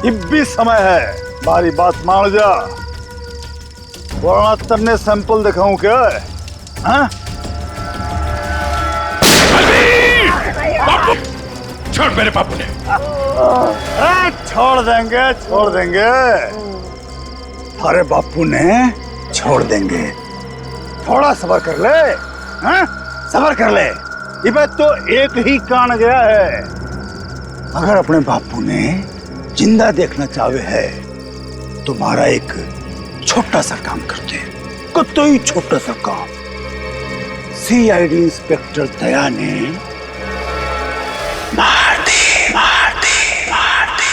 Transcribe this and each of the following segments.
अब भी समय है, हमारी बात मान जा, वरना तन्ने सैंपल दिखाऊं क्या? हाँ? छोड़ मेरे बापू ने। छोड़ देंगे, छोड़ देंगे, अरे बापू ने छोड़ देंगे। थोड़ा सब्र कर ले, हाँ? सब्र कर ले, ये तो एक ही कान गया है। अगर अपने बापू ने जिंदा देखना चाहे है, तुम्हारा एक छोटा सा काम करते हैं, कोई छोटा सा काम। सीआईडी इंस्पेक्टर दया ने मार दे, मार दे, मार दे।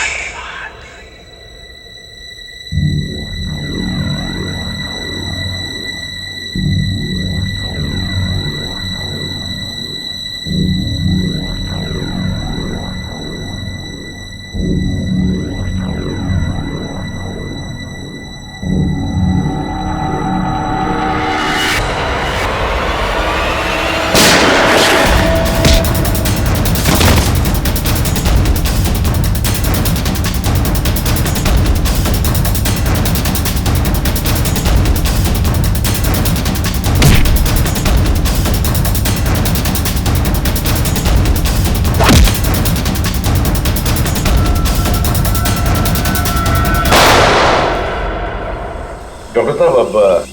डॉक्टर साहब, अब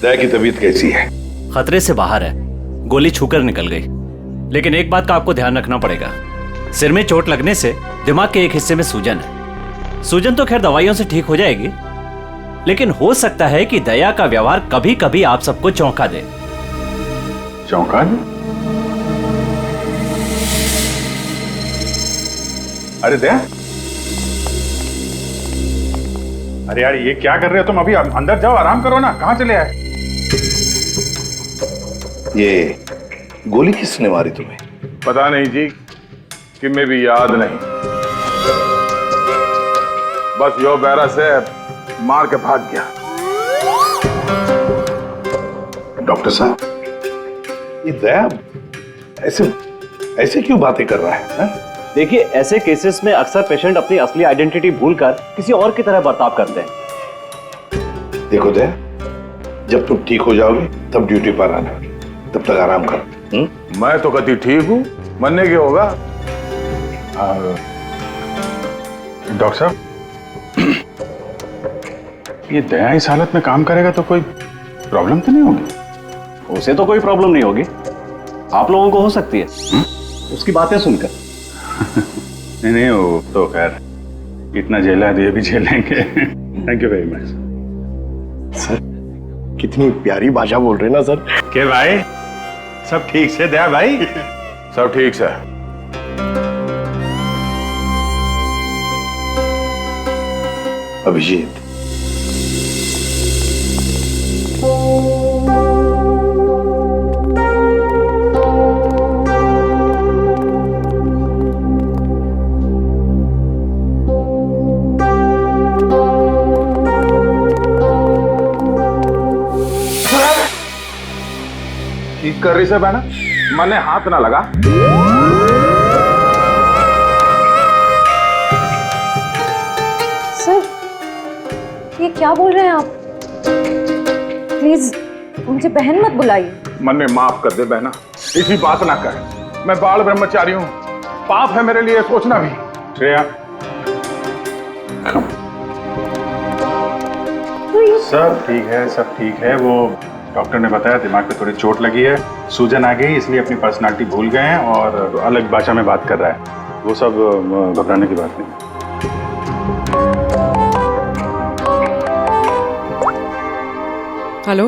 दया की तबीयत कैसी है? खतरे से बाहर है, गोली छूकर निकल गई। लेकिन एक बात का आपको ध्यान रखना पड़ेगा, सिर में चोट लगने से दिमाग के एक हिस्से में सूजन है। सूजन तो खैर दवाइयों से ठीक हो जाएगी, लेकिन हो सकता है कि दया का व्यवहार कभी कभी आप सबको चौंका दे। चौंका दे? अरे दया, अरे यार ये क्या कर रहे हो तुम? अभी अंदर जाओ, आराम करो ना। कहाँ चले आए? ये गोली किसने मारी तुम्हें? पता नहीं जी, कि मैं भी याद नहीं। बस यो बैरा से मार के भाग गया। डॉक्टर साहब, ये दया ऐसे ऐसे क्यों बातें कर रहा है? देखिए, ऐसे केसेस में अक्सर पेशेंट अपनी असली आइडेंटिटी भूलकर किसी और की तरह बर्ताव करते हैं। देखो दया, जब तुम ठीक हो जाओगे तब ड्यूटी पर आना, तब तक आराम करो। मैं तो कभी ठीक हूं, मरने के होगा। डॉक्टर साहब, ये दया इस हालत में काम करेगा तो कोई प्रॉब्लम तो नहीं होगी? उसे तो कोई प्रॉब्लम नहीं होगी, आप लोगों को हो सकती है। उसकी बातें सुनकर। नहीं नहीं, वो तो खैर इतना झेला है तो ये भी झेलेंगे। Thank you very much sir. कितनी प्यारी भाषा बोल रहे ना सर। के भाई, सब ठीक से दया भाई? सब ठीक से। अभिजीत, ठीक कर रही से बहना, मने हाथ ना लगा। सर, ये क्या बोल रहे हैं आप? प्लीज मुझे बहन मत बुलाइए। मन में माफ कर दे बहना, इसी बात ना कर। मैं बाल ब्रह्मचारी हूँ, पाप है मेरे लिए सोचना भी। श्रेया, सब ठीक है, सब ठीक है। वो डॉक्टर ने बताया दिमाग पे थोड़ी चोट लगी है, सूजन आ गई, इसलिए अपनी पर्सनालिटी भूल गए हैं और अलग भाषा में बात कर रहा है। वो सब घबराने की बात नहीं। हेलो,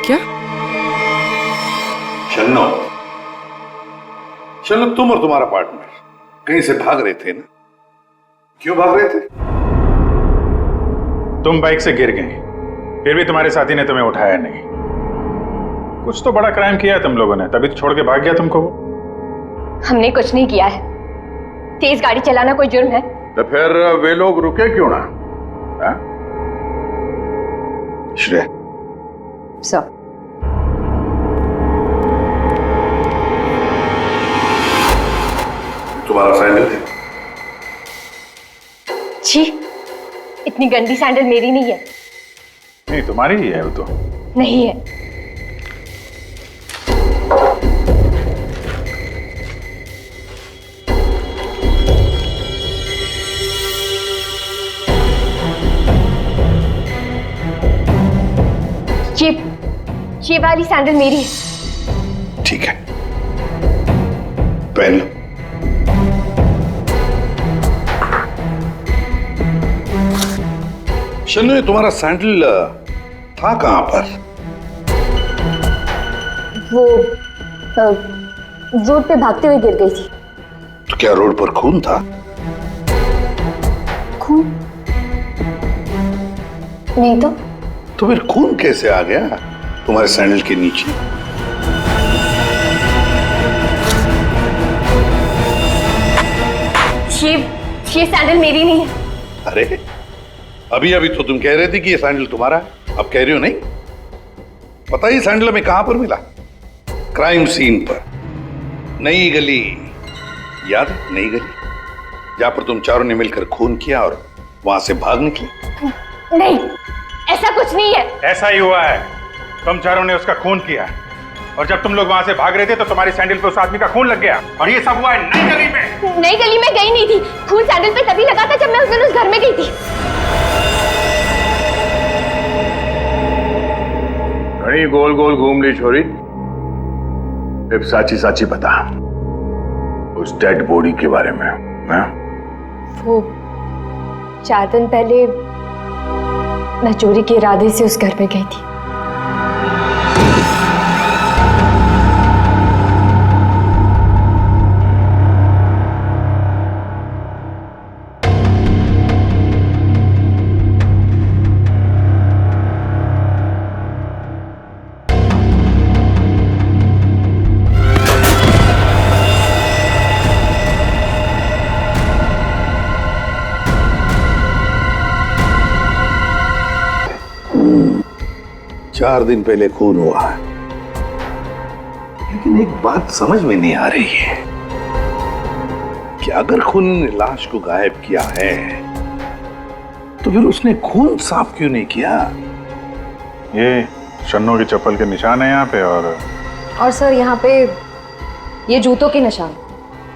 क्या? शन्नो, शन्नो, तुम और तुम्हारा पार्टनर कहीं से भाग रहे थे ना? क्यों भाग रहे थे? तुम बाइक से गिर गए, फिर भी तुम्हारे साथी ने तुम्हें उठाया नहीं। कुछ तो बड़ा क्राइम किया है तुम लोगों ने, तभी तो छोड़ के भाग गया तुमको वो। हमने कुछ नहीं किया है। तेज गाड़ी चलाना कोई जुर्म है? तो फिर वे लोग रुके क्यों ना? श्रेया, सर, तुम्हारा फाइनल है? छी, इतनी गंदी सैंडल मेरी नहीं है। नहीं, तुम्हारी ही है वो तो। नहीं है। ये वाली सैंडल मेरी है। ठीक है, पहन लो। शन्नू, ये तुम्हारा सैंडल था कहां पर? वो रोड पे भागते हुए गिर गई थी। तो क्या रोड पर खून था? खून? नहीं तो। तो फिर खून कैसे आ गया तुम्हारे सैंडल के नीचे? ये सैंडल मेरी नहीं है। अरे अभी अभी तो तुम कह रहे थे कि ये सैंडल तुम्हारा है, अब कह रही हो नहीं। पता ही सैंडल हमें कहां पर मिला? क्राइम सीन पर, नई गली। याद है नई गली, जहां पर तुम चारों ने मिलकर खून किया और वहां से भाग निकले? नहीं, ऐसा कुछ नहीं है। ऐसा ही हुआ है, तुम चारों ने उसका खून किया और जब तुम लोग वहां से भाग रहे थे तो तुम्हारी सैंडल पे उस आदमी का खून लग गया और ये सब हुआ है नई गली में। नई गली में गई नहीं थी, खून सैंडल पे तभी लगा था जब मैं उस दिन उस घर में गई थी। घड़ी गोल गोल घूम ली छोरी। अब साची साची बता उस डेड बॉडी के बारे में। हाँ? वो 4 दिन पहले मैं चोरी के इरादे से उस घर में गई थी। चार दिन पहले खून हुआ है, लेकिन एक बात समझ में नहीं आ रही है कि अगर खून ने लाश को गायब किया है तो फिर उसने खून साफ क्यों नहीं किया? ये शन्नू की चप्पल के निशान है यहाँ पे और सर यहाँ पे ये जूतों के निशान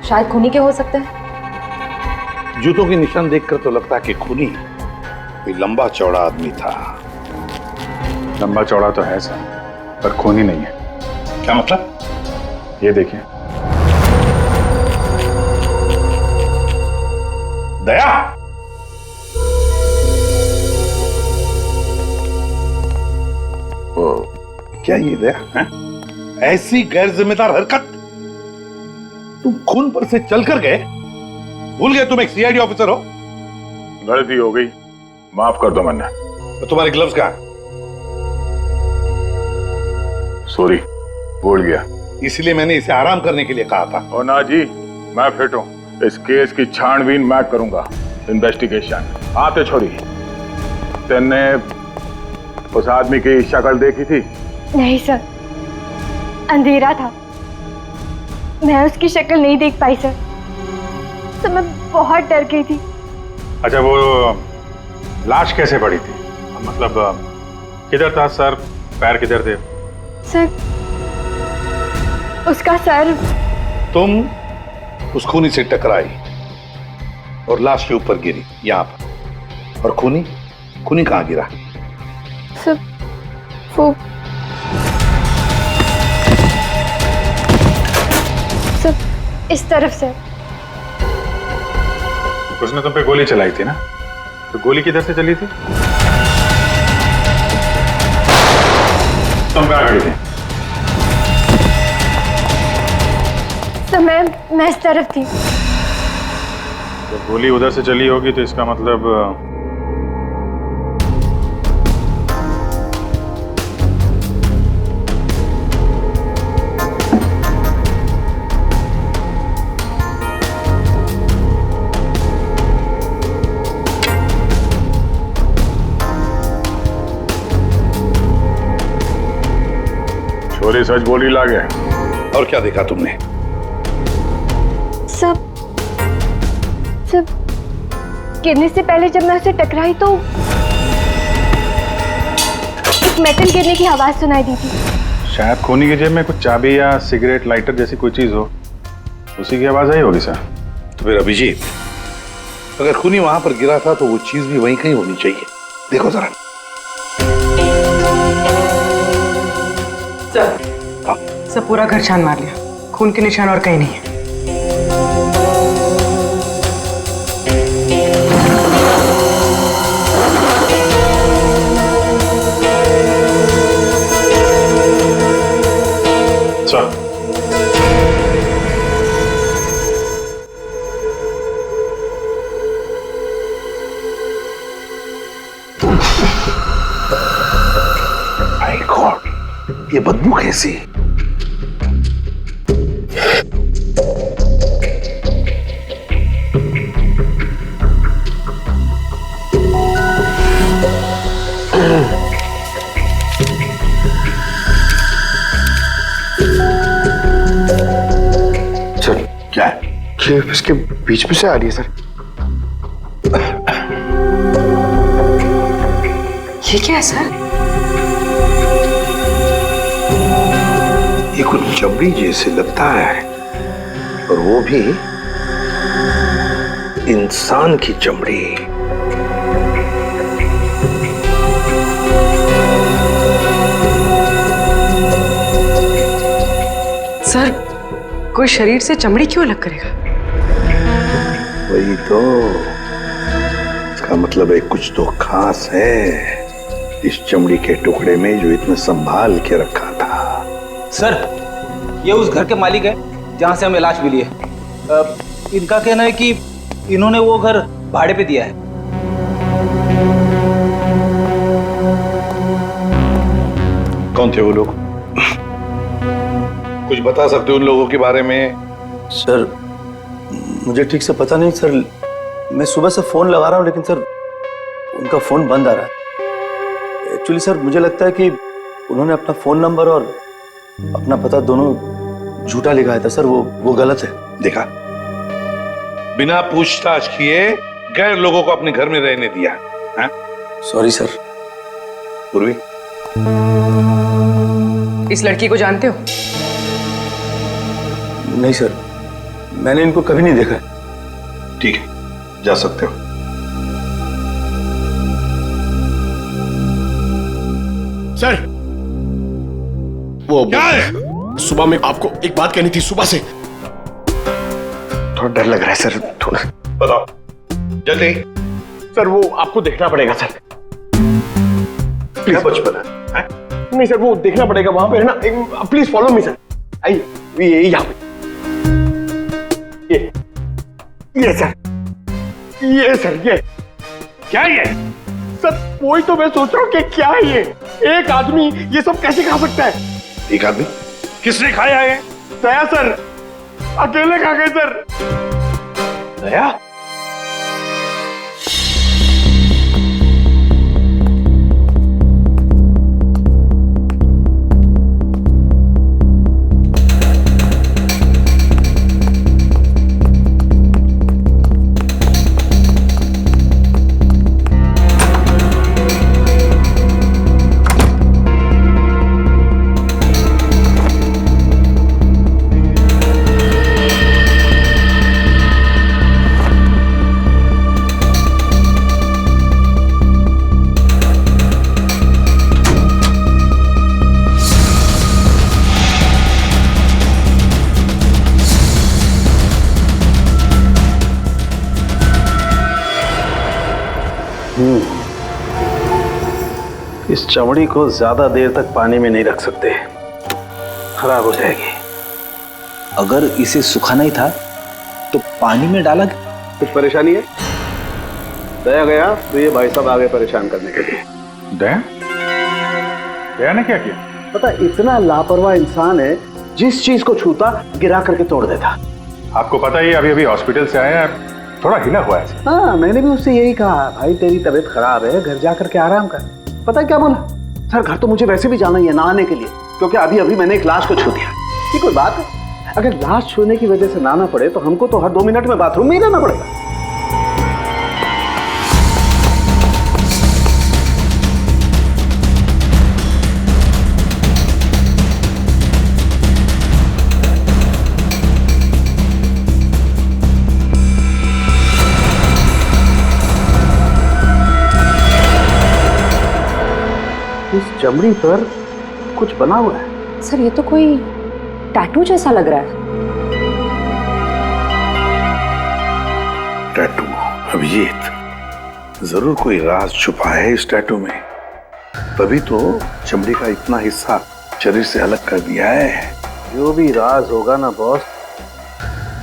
शायद खूनी के हो सकते हैं। जूतों के निशान देखकर तो लगता है कि खूनी कोई लंबा चौड़ा आदमी था। लंबा चौड़ा तो है सर, पर खूनी नहीं है। क्या मतलब? ये देखिए। दया, क्या ये दया है? ऐसी गैर जिम्मेदार हरकत? तुम खून पर से चलकर गए? भूल गए तुम एक सीआईडी ऑफिसर हो? गलती हो गई, माफ कर दो मन्ना। तो तुम्हारे ग्लव्स कहाँ हैं? सॉरी, भूल गया। इसलिए मैंने इसे आराम करने के लिए कहा था। ओ ना जी, मैं फिट हूँ। इस केस की छानबीन मैं करूंगा, इन्वेस्टिगेशन। आते छोरी, तेने उस आदमी की शक्ल देखी थी? नहीं सर, अंधेरा था, मैं उसकी शक्ल नहीं देख पाई सर। तो मैं बहुत डर गई थी। अच्छा, वो लाश कैसे पड़ी थी? मतलब किधर था सर, पैर किधर थे? सर, उसका सर। तुम उस खूनी से टकराई और लाश के ऊपर गिरी यहां पर, और खूनी कहां गिरा? सर, वो सर इस तरफ से। उसने तुम पे गोली चलाई थी ना, तो गोली किधर से चली थी? तुम कहां खड़ी थी? सर, मैं इस तरफ थी। जब गोली उधर से चली होगी तो इसका मतलब छोरी सच बोली लागे। और क्या देखा तुमने? सब गिरने से पहले जब मैं उसे टकराई तो एक मेटल गिरने की आवाज सुनाई दी थी। शायद खूनी की जेब में कुछ चाबी या सिगरेट लाइटर जैसी कोई चीज हो, उसी की आवाज आई होगी सर। तो फिर अभिजीत, अगर खूनी वहां पर गिरा था तो वो चीज भी वहीं कहीं होनी चाहिए। देखो जरा। सब पूरा घर छान मार लिया, खून के निशान और कहीं नहीं है। सर, माय गॉड, ये बदबू कैसी? सर क्या है? ये इसके बीच में से आ रही है सर। ये क्या है सर? ये कुछ चमड़ी जैसे लगता है, और वो भी इंसान की चमड़ी। सर, कोई शरीर से चमड़ी क्यों अलग करेगा? वही तो, इसका मतलब है कुछ तो खास है इस चमड़ी के टुकड़े में जो इतना संभाल के रखा था। सर, ये उस घर के मालिक है जहां से हमें लाश मिली है। इनका कहना है कि इन्होंने वो घर भाड़े पे दिया है। कौन थे वो लोग? कुछ बता सकते हो उन लोगों के बारे में? सर, मुझे ठीक से पता नहीं सर। मैं सुबह से फोन लगा रहा हूँ लेकिन सर उनका फोन बंद आ रहा है। एक्चुअली सर मुझे लगता है कि उन्होंने अपना फोन नंबर और अपना पता दोनों झूठा लिखा था सर। वो गलत है। देखा, बिना पूछताछ किए गैर लोगों को अपने घर में रहने दिया है? Sorry sir. पूर्वी, इस लड़की को जानते हो? नहीं सर, मैंने इनको कभी नहीं देखा। ठीक है, जा सकते हो। सर, वो सुबह में आपको एक बात कहनी थी। सुबह से थोड़ा डर लग रहा है सर। थोड़ा बताओ जल्दी। सर, वो आपको देखना पड़ेगा सर। क्या बचपन है? नहीं सर, वो देखना पड़ेगा वहां पे है ना। Please follow me sir. आइए, ये यहाँ पे। ये सर, ये सर, ये क्या है? ये सर, वही तो मैं सोच रहा हूँ कि क्या है ये। एक आदमी ये सब कैसे खा सकता है? एक आदमी? किसने खाया है? दया सर, अकेले खा गए सर। दया? इस चमड़ी को ज्यादा देर तक पानी में नहीं रख सकते, खराब हो जाएगी। अगर इसे सुखाना ही था तो पानी में डाला। कुछ परेशानी है? दया गया तो ये भाई साहब आगे परेशान करने के लिए। दया? दया ने क्या किया? पता, इतना लापरवाह इंसान है, जिस चीज को छूता गिरा करके तोड़ देता। आपको पता ही, अभी अभी हॉस्पिटल से आया, थोड़ा हिला हुआ है। हाँ, मैंने भी उससे यही कहा, भाई तेरी तबीयत खराब है, घर जा करके आराम कर। पता है क्या बोला? सर, घर तो मुझे वैसे भी जाना ही है नहाने के लिए, क्योंकि अभी अभी मैंने एक लाश को छू दिया। ये कोई बात है? अगर लाश छूने की वजह से नहाना पड़े तो हमको तो हर 2 मिनट में बाथरूम में ही रहना पड़ेगा। चमड़ी पर कुछ बना हुआ है। सर ये तो कोई टैटू जैसा लग रहा है। टैटू? अभिजीत, जरूर कोई राज छुपा है इस टैटू में, तभी तो चमड़ी का इतना हिस्सा शरीर से अलग कर दिया है। जो भी राज होगा ना बॉस,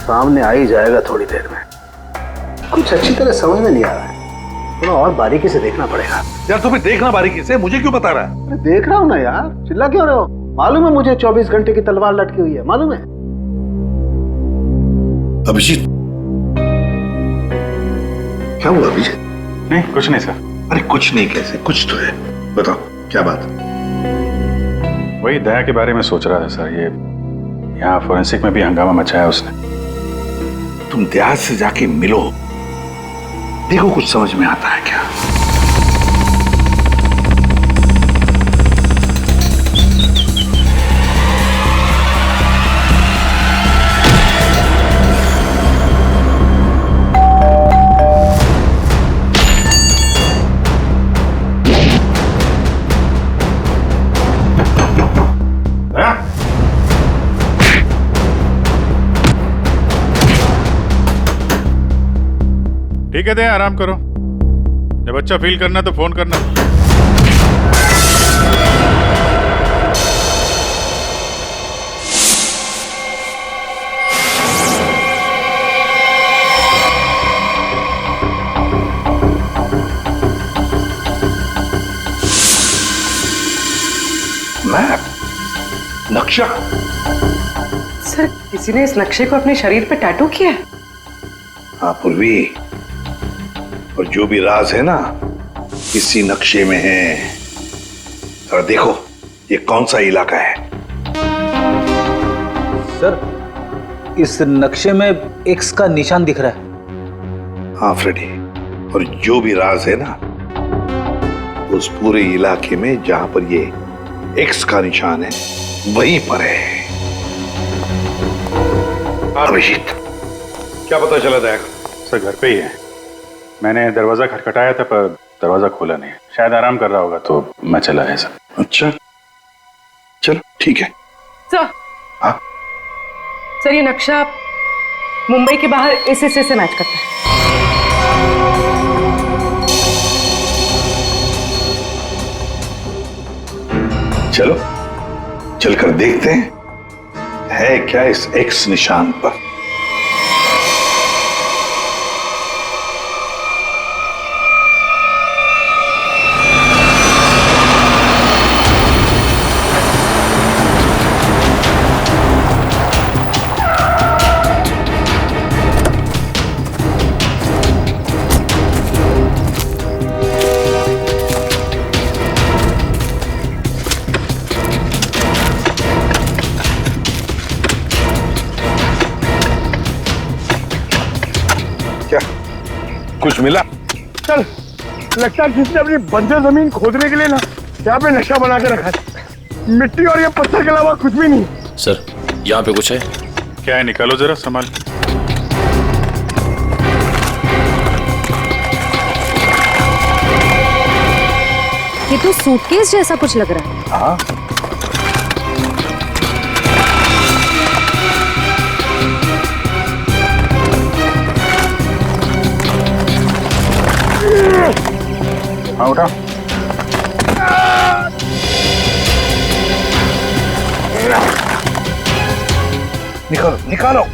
सामने आ ही जाएगा थोड़ी देर में। कुछ अच्छी तरह समझ में नहीं आ रहा है, थोड़ा और बारीकी से देखना पड़ेगा। यार तुम्हें देखना बारीकी से, मुझे क्यों बता रहा है? अरे देख रहा हूँ ना यार, चिल्ला क्यों रहे हो? मालूम है मुझे 24 घंटे की तलवार लटकी हुई है, मालूम है। अभिजीत, क्या हुआ अभिजीत? नहीं, कुछ नहीं सर। अरे कुछ नहीं कैसे? कुछ तो है, बताओ क्या बात? वही दया के बारे में सोच रहा था सर। ये यहाँ फोरेंसिक में भी हंगामा मचाया उसने। तुम दया से जाके मिलो, देखो कुछ समझ में आता है क्या। ठीक है, दे आराम करो। जब अच्छा फील करना तो फोन करना। मैप? नक्शा? सर, किसी ने इस नक्शे को अपने शरीर पे टैटू किया है। हाँ पूर्वी, और जो भी राज है ना इसी नक्शे में है। और देखो ये कौन सा इलाका है। सर, इस नक्शे में एक्स का निशान दिख रहा है। हाँ फ्रेडी, और जो भी राज है ना उस पूरे इलाके में जहां पर ये एक्स का निशान है वहीं पर है। अभिजीत, क्या पता चला दया? सर घर पे ही है। मैंने दरवाजा खटखटाया था पर दरवाजा खोला नहीं। शायद आराम कर रहा होगा तो मैं चला आया सर। अच्छा चलो ठीक है। सर, हाँ सर ये नक्शा मुंबई के बाहर इस हिस्से से मैच करता है। चलो चलकर देखते हैं है क्या इस एक्स निशान पर। क्या कुछ मिला? चल, लगता है किसने अपनी बंजर जमीन खोदने के लिए ना यहाँ पे नक्शा बना के रखा है। मिट्टी और ये पत्थर के अलावा कुछ भी नहीं। सर, यहाँ पे कुछ है। क्या है? निकालो जरा, संभाल। ये तो सूटकेस जैसा कुछ लग रहा है। हाँ हाँ उठा। निकालो निकालो।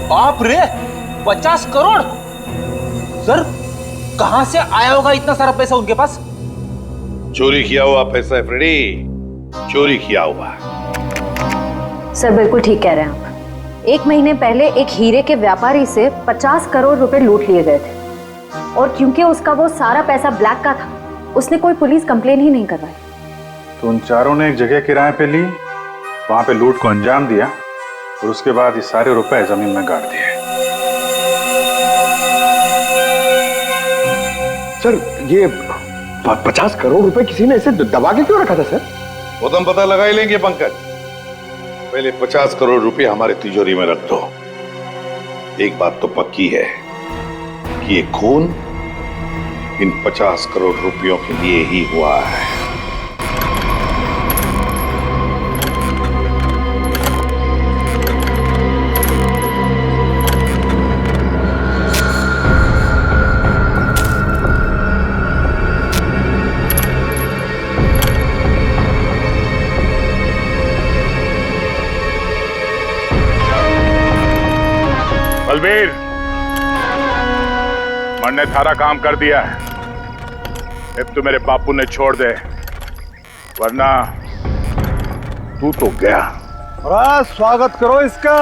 बाप रे, 50 करोड़! सर, कहां से आया होगा इतना सारा पैसा उनके पास? चोरी किया हुआ पैसा है फ्रेडी, चोरी किया हुआ। सर बिल्कुल ठीक कह रहे हैं आप। 1 महीने पहले एक हीरे के व्यापारी से 50 करोड़ रुपए लूट लिए गए थे और क्योंकि उसका वो सारा पैसा ब्लैक का था, उसने कोई पुलिस कंप्लेन ही नहीं करवाई। तो उन चारों ने एक जगह किराए पे ली, वहां पे लूट को अंजाम दिया और उसके बाद ये सारे रुपए जमीन में गाड़ दिए। सर ये 50 करोड़ रुपए किसी ने ऐसे दबा के क्यों रखा था सर? वो तो हम पता लगा ही लेंगे पंकज। पहले 50 करोड़ रुपए हमारे तिजोरी में रख दो। एक बात तो पक्की है कि ये खून इन 50 करोड़ रुपयों के लिए ही हुआ है। बलबीर, मन ने थारा काम कर दिया है। अब तो मेरे बापू ने छोड़ दे, वरना तू तो गया। और स्वागत करो इसका।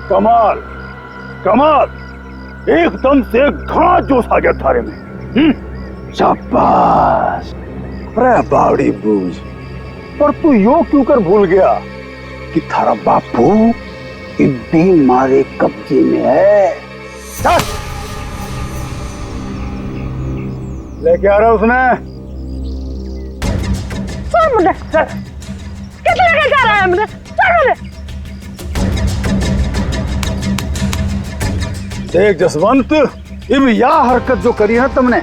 कमाल कमाल, एकदम से घना जोश आ गया थारे में। शाबाश। अरे बावड़ी बूझ, पर तू यो क्यों कर भूल गया कि थारा बापू इब्बी मारे कब्जे में है। चल लेके आ रहा उसने। कितने लेके जा रहा है मुझे? देख जसवंत, इब यह हरकत जो करी है तुमने,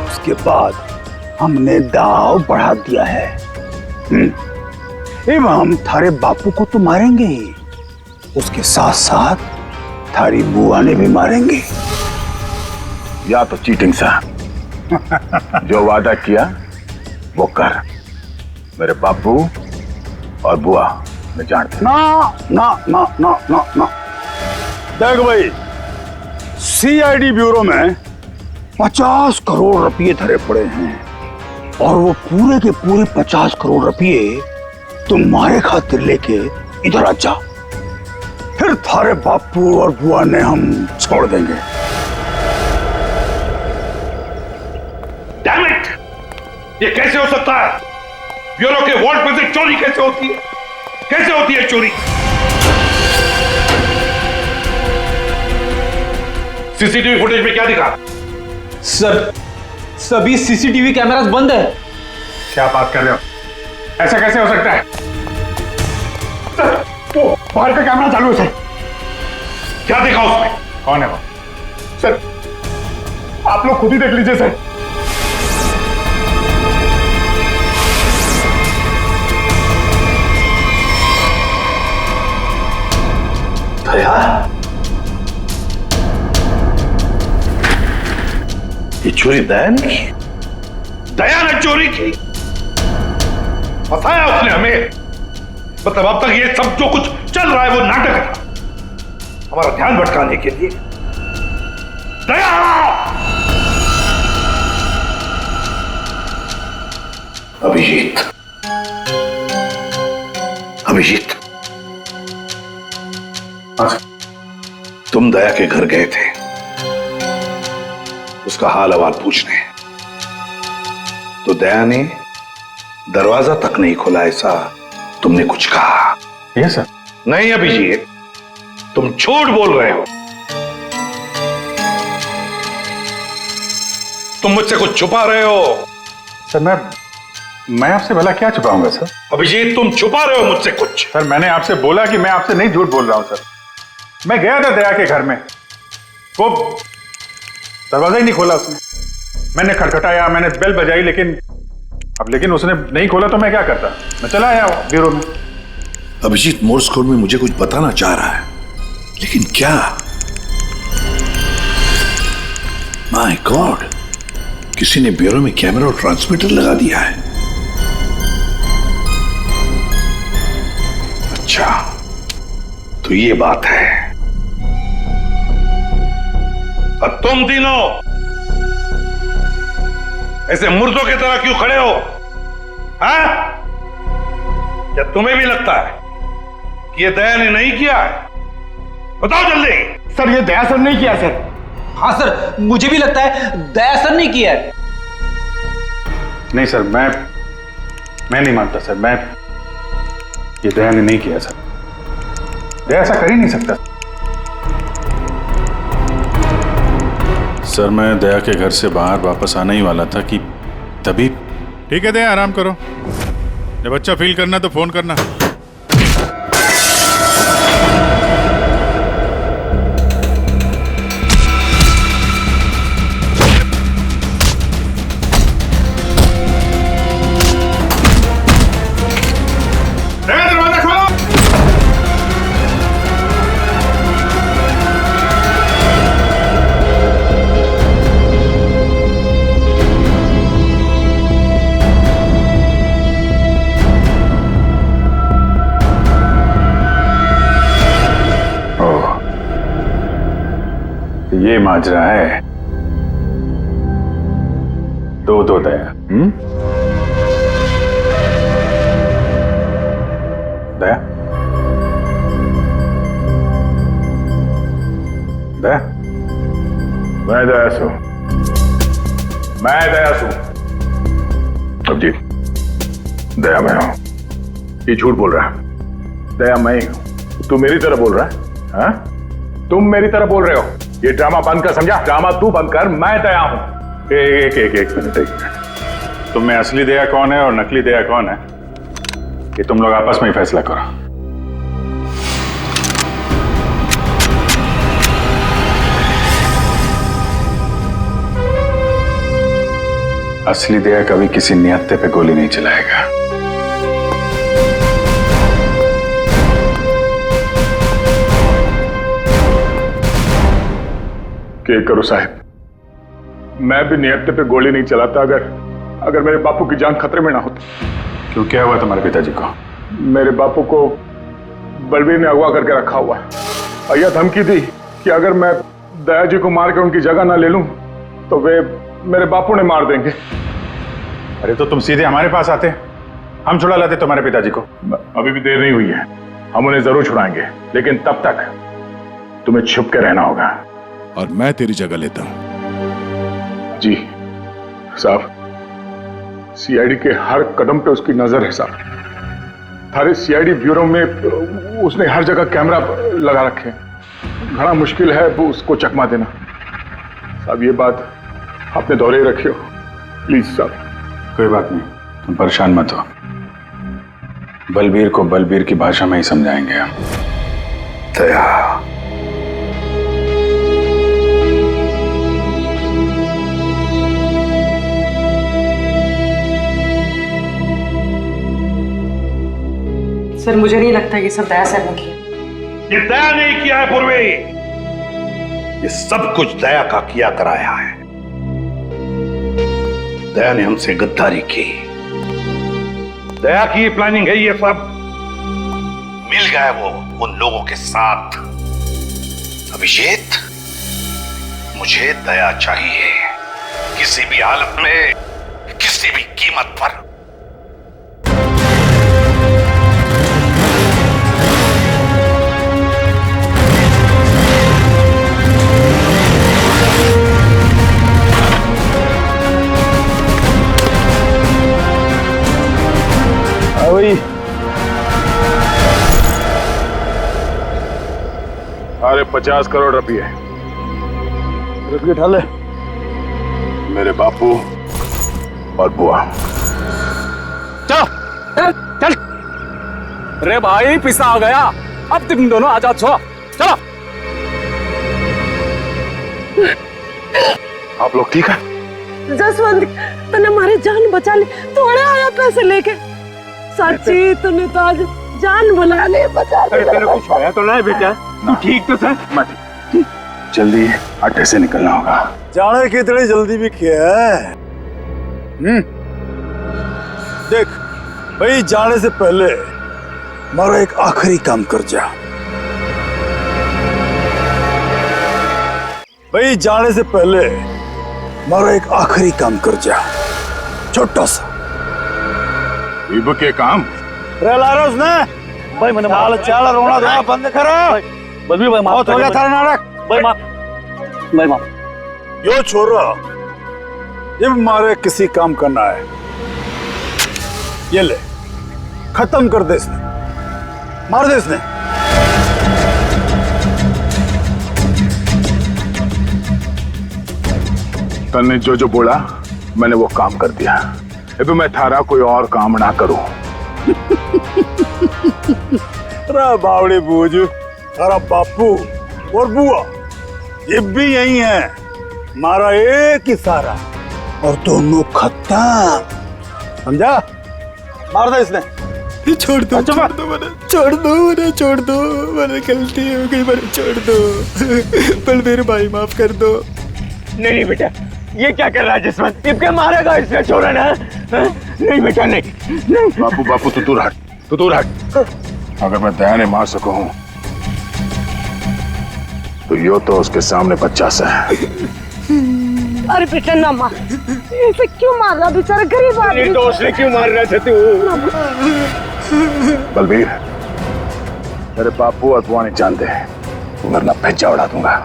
उसके बाद हमने दाव बढ़ा दिया है। इब हम थारे बापू को तो मारेंगे ही, उसके साथ साथ थारी बुआ ने भी मारेंगे। या तो चीटिंग सा जो वादा किया वो कर। मेरे बापू और बुआ मैं जानते। ना ना ना ना ना ना, देख भाई, सीआईडी ब्यूरो में 50 करोड़ रुपए धरे पड़े हैं और वो पूरे के पूरे 50 करोड़ रुपए तुम्हारे खातिर लेके इधर आ जा, फिर थारे बापू और बुआ ने हम छोड़ देंगे। Damn it! ये कैसे हो सकता है? ब्यूरो के वॉल्ट में से चोरी कैसे होती है? कैसे होती है चोरी? सीसीटीवी फुटेज में क्या दिखा? सर, सभी सीसीटीवी कैमरास बंद है। क्या बात कर रहे हो? ऐसा कैसे हो सकता है? सर, वो बाहर का कैमरा चालू है सर। क्या देखा उसमें? कौन है वो? सर, आप लोग खुद ही देख लीजिए सर। ये चोरी दया ने की? दया ने चोरी की? फंसाया उसने हमें। मतलब अब तक ये सब जो कुछ चल रहा है वो नाटक था, हमारा ध्यान भटकाने के लिए। दया! अभिजीत, अभिजीत, तुम दया के घर गए थे उसका हाल अहवाल पूछने, तो दया ने दरवाजा तक नहीं खोला, ऐसा तुमने कुछ कहा। ये सर? नहीं अभिजीत, तुम झूठ बोल रहे हो। तुम मुझसे कुछ छुपा रहे हो। सर मैं आपसे भला क्या छुपाऊंगा सर? अभिजीत, तुम छुपा रहे हो मुझसे कुछ। सर मैंने आपसे बोला कि मैं आपसे नहीं झूठ बोल रहा हूं सर। मैं गया था दया के घर में, वो दरवाजा ही नहीं खोला उसने। मैंने खटखटाया, मैंने बेल बजाई, लेकिन अब लेकिन उसने नहीं खोला तो मैं क्या करता, मैं चला आया ब्यूरो में। अभिजीत मोर्स कोड में मुझे कुछ बताना चाह रहा है, लेकिन क्या? माय गॉड, किसी ने ब्यूरो में कैमरा और ट्रांसमीटर लगा दिया है। अच्छा, तो ये बात है। अब तुम तीनों ऐसे मुर्दों की तरह क्यों खड़े हो? हाँ? क्या तुम्हें भी लगता है कि ये दया ने नहीं किया है? बताओ जल्दी। सर ये दया सर नहीं किया सर। हाँ सर, मुझे भी लगता है दया सर नहीं किया है। नहीं सर, मैं नहीं मानता सर, मैं ये दया ने नहीं किया सर। दया ऐसा कर ही नहीं सकता सर। मैं दया के घर से बाहर वापस आने ही वाला था कि तभी। ठीक है दया, आराम करो, जब अच्छा फील करना तो फोन करना। दरवाजा खोलो। ये माजरा है, दो दया। दया, दया, मैं दया सू, मैं दया सू। अभिजीत, दया मैं हूं। ये झूठ बोल रहा है। दया मैं ही हूं। तू मेरी तरह बोल रहा है? हाँ? तुम मेरी तरह बोल रहे हो। ये ड्रामा बंद कर, समझा? ड्रामा तू बंद कर, मैं दया हूं। एक मिनट। तुम में असली दया कौन है और नकली दया कौन है, ये तुम लोग आपस में ही फैसला करो। असली दया कभी किसी नियत्ते पे गोली नहीं चलाएगा। क्या करो साहब, मैं भी नियत्ते पे गोली नहीं चलाता अगर मेरे बापू की जान खतरे में ना होती। क्यों, क्या हुआ तुम्हारे पिताजी को? मेरे बापू को बलबीर ने अगवा करके रखा हुआ है। यह धमकी दी कि अगर मैं दया जी को मार के उनकी जगह ना ले लूं तो वे मेरे बापू ने मार देंगे। अरे तो तुम सीधे हमारे पास आते, हम छुड़ा लाते तुम्हारे पिताजी को। अभी भी देर नहीं हुई है, हम उन्हें जरूर छुड़ाएंगे, लेकिन तब तक तुम्हें छुप के रहना होगा। और मैं तेरी जगह लेता हूं। जी साहब, सीआईडी के हर कदम पे उसकी नजर है साहब। सारे सीआईडी ब्यूरो में उसने हर जगह कैमरा लगा रखे। बड़ा मुश्किल है वो उसको चकमा देना। साहब ये बात अपने दौरे ही रखियो प्लीज साहब। कोई बात नहीं, तुम परेशान मत हो। बलबीर को बलबीर की भाषा में ही समझाएंगे हम। दया, सर मुझे नहीं लगता ये सब दया सर ने किया। ये दया नहीं किया है पूर्वी, ये सब कुछ दया का किया कराया है। दया ने हमसे गद्दारी की, दया की प्लानिंग है ये सब। मिल गए वो उन लोगों के साथ। अभिजीत, मुझे दया चाहिए, किसी भी हालत में, किसी भी कीमत पर। अरे 50 करोड़ रुपये उठा ले। मेरे बापू और बुआ। चल चल। अरे भाई पिसा आ गया, अब तुम दोनों आजाद हो। चलो। आप लोग ठीक है? जसवंत तूने हमारी जान बचा ली, थोड़े आया पैसे लेके। सच्ची तूने तो आज जान बुला ले, बचा ले। अरे तेरे कुछ होया तो नहीं बेटा? तू ठीक तो सर? मत जल्दी अड्डे से निकलना होगा। जाने की इतनी जल्दी भी क्या है? देख भाई, जाने से पहले हमारा एक आखिरी काम कर जा। भाई जाने से पहले हमारा एक आखिरी काम कर जा, छोटा सा। इब के काम रे लारोस ने भाई मैंने चाल चाल रोना धोना बंद करो। बलबीर भाई बहुत हो गया थारा नाटक। भाई माफ। यो छोरा, जब हमारे किसी काम करना है, ये ले खत्म कर दे इसने, मार दे इसने। तन्ने जो जो बोला मैंने वो काम कर दिया। अब मैं थारा कोई और काम ना करूं। अरे बावड़े बूझ, थारा बापू और बुआ ये भी यही है, मारा एक ही सारा और दोनों खत्म, समझा? मार दे इसने। छोड़ दो, छोड़ दो मैंने, छोड़ दो मैंने, छोड़ दो मैंने, गलती हो गई मैंने, छोड़ दो। बलबीर भाई माफ कर दो। नहीं बेटा, ये क्या कर रहा है जसवंत? इब के मारेगा इसने छोरा ना? नहीं बेटा नहीं। बापू बापू तू दूर हट, तू दूर हट। अगर मैं दया ने मार सकूं तो यो तो उसके सामने बच्चा सा है। अरे बेटा ना मार, ऐसे क्यों मार रहा बेचारा गरीब आदमी? तो उसने क्यों मार रहा था तू? बलबीर, मेरे बापू और बुआ नहीं जानते, वरना भेजा उड़ा दूंगा।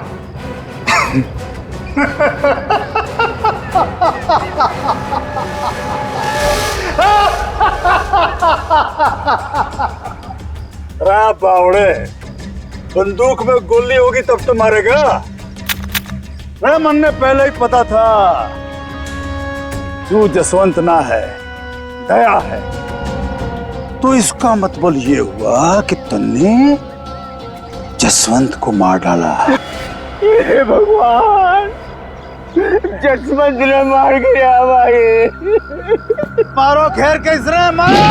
रा बावड़े, बंदूक में गोली होगी तब तो मारेगा। रे मन ने पहले ही पता था तू जसवंत ना है, दया है। तो इसका मतलब ये हुआ कि तुमने जसवंत को मार डाला। हे भगवान, जसवंत ने मार गया भाई। मारो खैर कैसरे मारो।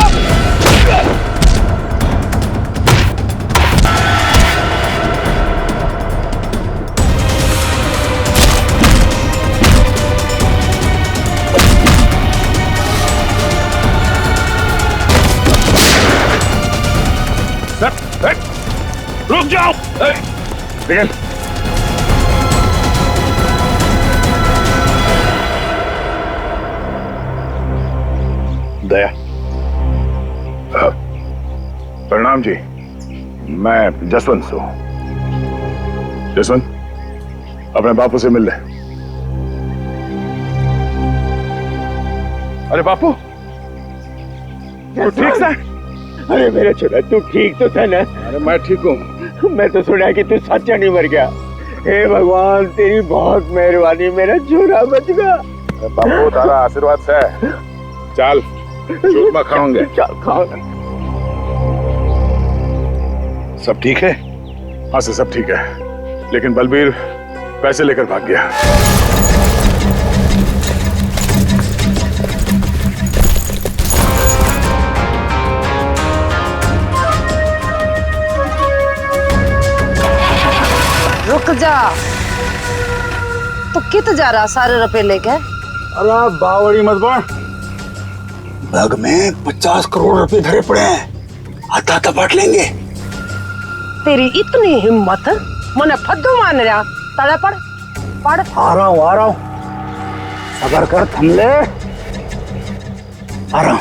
रुक जाओ। निकल। दया, प्रणाम जी, मैं जसवंत से हूं। जसवंत, अपने बापू से मिल ले। अरे बापू, तू ठीक सा? अरे मेरा छोरा, तू ठीक तो था ना? अरे मैं ठीक हूँ। मैं तो सुना कि तू सच्चा नहीं मर गया। हे भगवान, तेरी बहुत मेहरबानी, मेरा छोरा बच गया। बापू तारा आशीर्वाद से चल चूरमा खाओगे। चल खाओ। सब ठीक है? हाँ सर, सब ठीक है, लेकिन बलबीर पैसे लेकर भाग गया। रुक जा, तो कित जा रहा सारे रुपए लेके? अरे बावड़ी मत बन, बैग में 50 करोड़ रुपए धरे पड़े हैं, आता तो बांट लेंगे। तेरी इतनी हिम्मत, मने फद्दू मान रहा? तड़ा पड़ पड़। आ रहा हूँ, सबर कर, थम ले, आ रहा हूँ।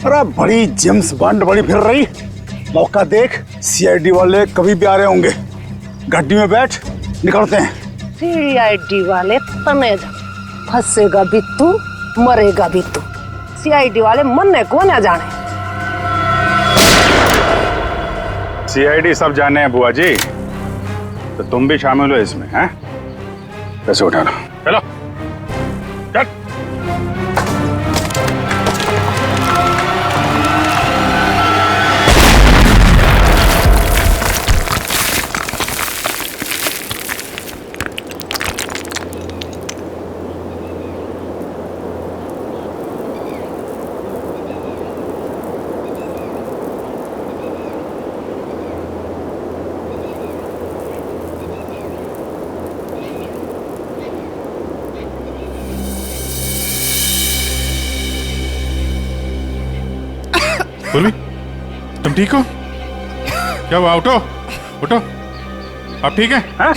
अरे बड़ी जेम्स बॉन्ड बड़ी फिर रही, मौका देख, सीआईडी वाले कभी भी आ रहे होंगे। गाड़ी में बैठ, निकलते हैं। सीआईडी वाले तने फंसेगा भी तू, मरेगा भी तू। सीआईडी वाले मरने को ना जाने। सीआईडी सब जाने हैं बुआ जी, तो तुम भी शामिल हो इसमें, हैं? पैसे उठा लो, चलो चल। तुम ठीक हो? क्या हुआ? उठो उठो, आप ठीक हैं? हाँ?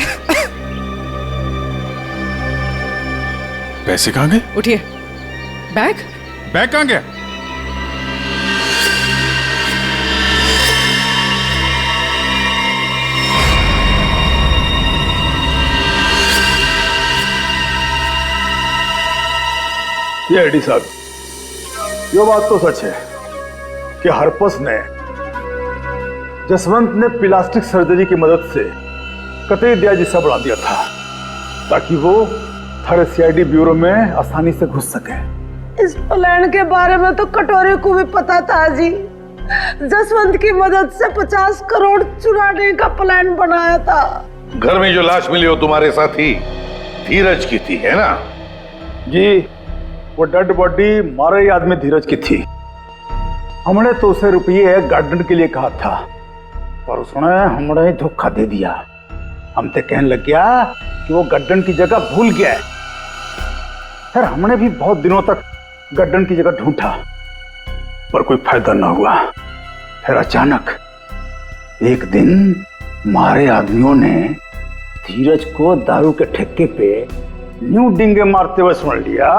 पैसे कहाँ गए? उठिए। बैग बैग कहाँ गया? ये एडी साहब, ये बात तो सच है कि हरपस ने जसवंत ने प्लास्टिक सर्जरी की मदद से कतई दिया जिसा बढ़ा दिया था ताकि वो थारे सीआईडी ब्यूरो में आसानी से घुस सके। इस प्लान के बारे में तो कटोरे को भी पता था जी। जसवंत की मदद से 50 करोड़ चुराने का प्लान बनाया था। घर में जो लाश मिली हो तुम्हारे साथी धीरज की थी, है ना? जी, वो डेड बॉडी मारे ही आदमी धीरज की थी। हमने तो उसे रुपये गार्डन के लिए कहा था, पर उसने हमने धोखा दे दिया। हम तो कहने लग गया कि वो गार्डन की जगह भूल गया है। फिर हमने भी बहुत दिनों तक गार्डन की जगह ढूंढा, पर कोई फायदा ना हुआ। फिर अचानक एक दिन मारे आदमियों ने धीरज को दारू के ठेके पे न्यू डिंगे मारते हुए सुन लिया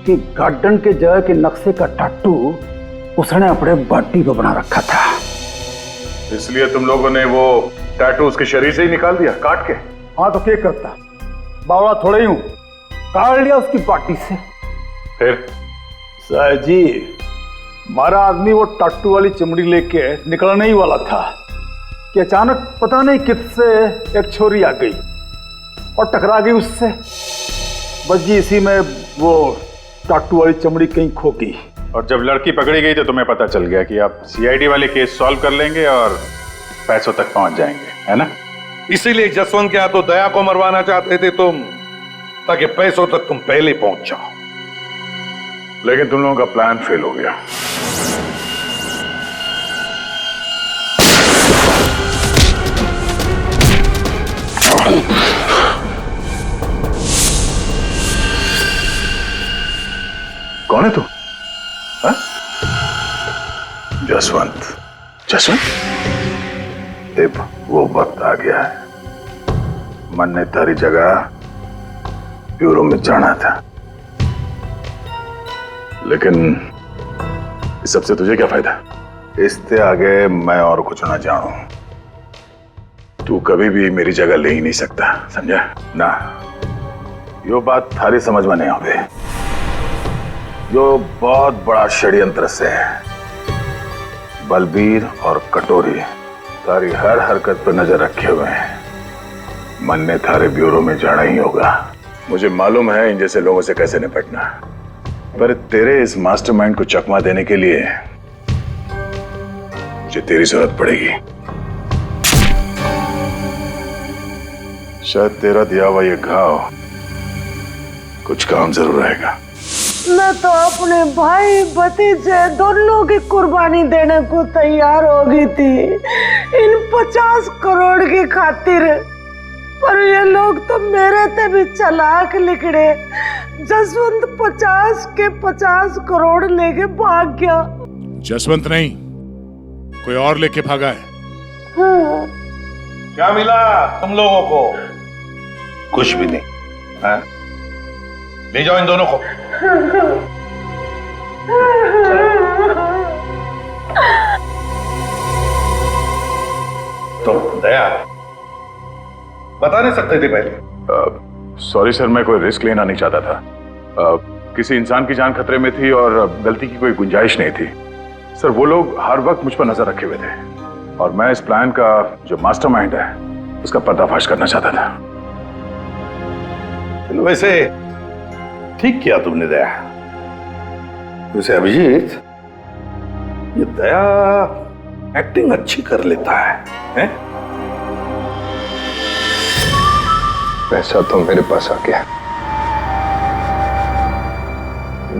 कि गार्डन के जगह के नक्शे का टाटू उसने अपने बॉडी पे बना रखा था। इसलिए तुम लोगों ने वो टैटू उसके शरीर से ही निकाल दिया काट के? हाँ तो क्या करता, बावड़ा थोड़े ही हूं, काट लिया उसकी बॉडी से। फिर साहब जी, हमारा आदमी वो टाटू वाली चमड़ी लेके निकलने ही वाला था कि अचानक पता नहीं किससे एक छोरी आ गई और टकरा गई उससे। बस जी इसी में वो टाटू वाली चमड़ी कहीं खो गई। और जब लड़की पकड़ी गई तो तुम्हें पता चल गया कि आप सीआईडी वाले केस सॉल्व कर लेंगे और पैसों तक पहुंच जाएंगे, है ना? इसीलिए जसवंत के हाथों दया को मरवाना चाहते थे तुम, ताकि पैसों तक तुम पहले पहुंच जाओ। लेकिन तुम लोगों का प्लान फेल हो गया। कौन है तू? हाँ? जसवंत। जसवंत? देव, वो वक्त आ गया है। मन ने तारी जगह ब्यूरो में जाना था, लेकिन इस सबसे तुझे क्या फायदा? इससे आगे मैं और कुछ ना जानूं। तू कभी भी मेरी जगह ले ही नहीं सकता, समझा ना? यो बात थारी समझ में नहीं आवे। जो बहुत बड़ा षड्यंत्र से है। बलबीर और कटोरी तारी हर हरकत पर नजर रखे हुए हैं। मन ने थारे ब्यूरो में जाना ही होगा। मुझे मालूम है इन जैसे लोगों से कैसे निपटना, पर तेरे इस मास्टरमाइंड को चकमा देने के लिए मुझे तेरी जरूरत पड़ेगी। शायद तेरा दिया हुआ ये घाव कुछ काम जरूर आएगा। मैं तो अपने भाई भतीजे दोनों की कुर्बानी देने को तैयार हो गई थी इन 50 करोड़ की खातिर, पर ये लोग तो मेरे से भी चालाक निकले। जसवंत 50 के 50 करोड़ लेके भाग गया। जसवंत नहीं, कोई और लेके भागा है। हाँ। क्या मिला तुम लोगों को? कुछ भी नहीं। हाँ? ले जाओ इन दोनों को। तो दया बता नहीं सकते थे पहले? सॉरी सर, मैं कोई रिस्क लेना नहीं चाहता था। किसी इंसान की जान खतरे में थी और गलती की कोई गुंजाइश नहीं थी। सर, वो लोग हर वक्त मुझ पर नजर रखे हुए थे और मैं इस प्लान का जो मास्टरमाइंड है उसका पर्दाफाश करना चाहता था। चलो, वैसे ठीक किया तुमने दया। वैसे अभिजीत, ये दया एक्टिंग अच्छी कर लेता है? पैसा तो मेरे पास आ गया,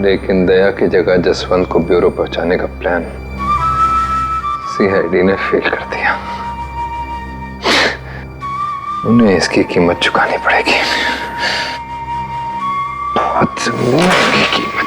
लेकिन दया की जगह जसवंत को ब्यूरो पहुंचाने का प्लान सीआईडी ने फेल कर दिया। उन्हें इसकी कीमत चुकानी पड़ेगी, बहुत महंगी कीमत।